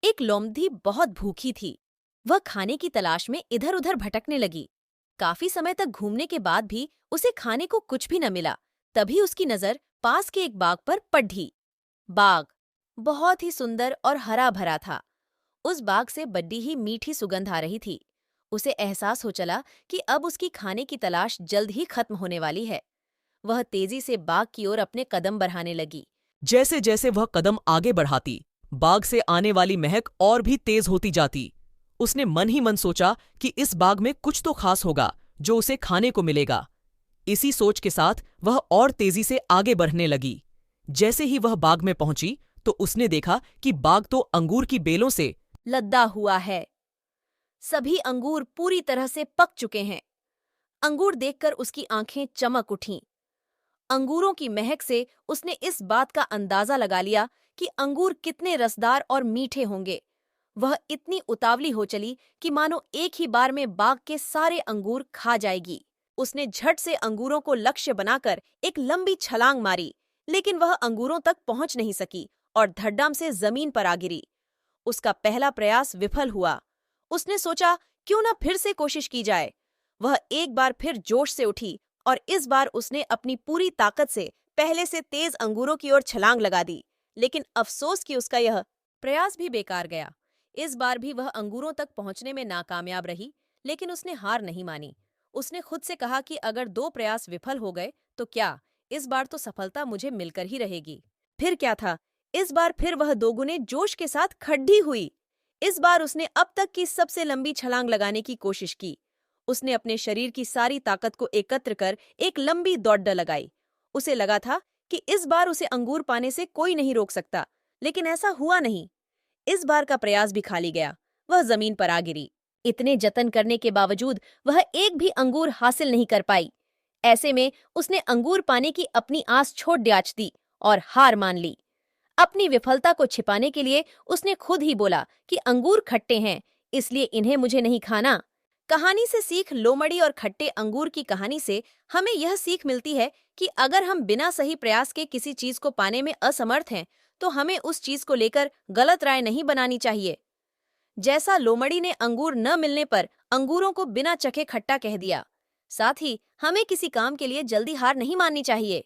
एक लोमड़ी बहुत भूखी थी। वह खाने की तलाश में इधर उधर भटकने लगी। काफी समय तक घूमने के बाद भी उसे खाने को कुछ भी न मिला। तभी उसकी नजर पास के एक बाग पर पड़ी। बाग बहुत ही सुंदर और हरा भरा था। उस बाग से बड़ी ही मीठी सुगंध आ रही थी। उसे एहसास हो चला कि अब उसकी खाने की तलाश जल्द ही खत्म होने वाली है। वह तेजी से बाग की ओर अपने कदम बढ़ाने लगी। जैसे जैसे वह कदम आगे बढ़ाती, बाग से आने वाली महक और भी तेज होती जाती। उसने मन ही मन सोचा कि इस बाग में कुछ तो खास होगा जो उसे खाने को मिलेगा। इसी सोच के साथ वह और तेजी से आगे बढ़ने लगी। जैसे ही वह बाग में पहुंची तो उसने देखा कि बाग तो अंगूर की बेलों से लद्दा हुआ है। सभी अंगूर पूरी तरह से पक चुके हैं। अंगूर देखकर उसकी आंखें चमक उठीं। अंगूरों की महक से उसने इस बात का अंदाजा लगा लिया कि अंगूर कितने रसदार और मीठे होंगे। वह इतनी उतावली हो चली कि मानो एक ही बार में बाग के सारे अंगूर खा जाएगी। उसने झट से अंगूरों को लक्ष्य बनाकर एक लंबी छलांग मारी, लेकिन वह अंगूरों तक पहुंच नहीं सकी और धड़ाम से जमीन पर आ गिरी। उसका पहला प्रयास विफल हुआ। उसने सोचा, क्यों न फिर से कोशिश की जाए। वह एक बार फिर जोश से उठी और इस बार उसने अपनी पूरी ताकत से पहले से तेज अंगूरों की ओर छलांग लगा दी। लेकिन अफसोस कि उसका यह प्रयास भी बेकार गया। इस बार भी वह अंगूरों तक पहुंचने में नाकामयाब रही, लेकिन उसने हार नहीं मानी। उसने खुद से कहा कि अगर 2 प्रयास विफल हो गए तो क्या, इस बार तो सफलता मुझे मिलकर ही रहेगी। फिर क्या था, इस बार फिर वह दोगुने जोश के साथ खड़ी हुई। इस बार उसने अब तक की सबसे लंबी छलांग लगाने की कोशिश की। उसने अपने शरीर की सारी ताकत को एकत्र कर एक लंबी दौड़ लगाई। उसे लगा था कि इस बार उसे अंगूर पाने से कोई नहीं रोक सकता, लेकिन ऐसा हुआ नहीं। इस बार का प्रयास भी खाली गया। वह जमीन पर आ गिरी। इतने जतन करने के बावजूद वह एक भी अंगूर हासिल नहीं कर पाई। ऐसे में उसने अंगूर पाने की अपनी आस छोड़ त्याच दी और हार मान ली। अपनी विफलता को छिपाने के लिए उसने खुद ही बोला कि अंगूर खट्टे हैं, इसलिए इन्हें मुझे नहीं खाना। कहानी से सीख, लोमड़ी और खट्टे अंगूर की कहानी से हमें यह सीख मिलती है कि अगर हम बिना सही प्रयास के किसी चीज को पाने में असमर्थ हैं, तो हमें उस चीज को लेकर गलत राय नहीं बनानी चाहिए। जैसा लोमड़ी ने अंगूर न मिलने पर अंगूरों को बिना चखे खट्टा कह दिया, साथ ही हमें किसी काम के लिए जल्दी हार नहीं माननी चाहिए।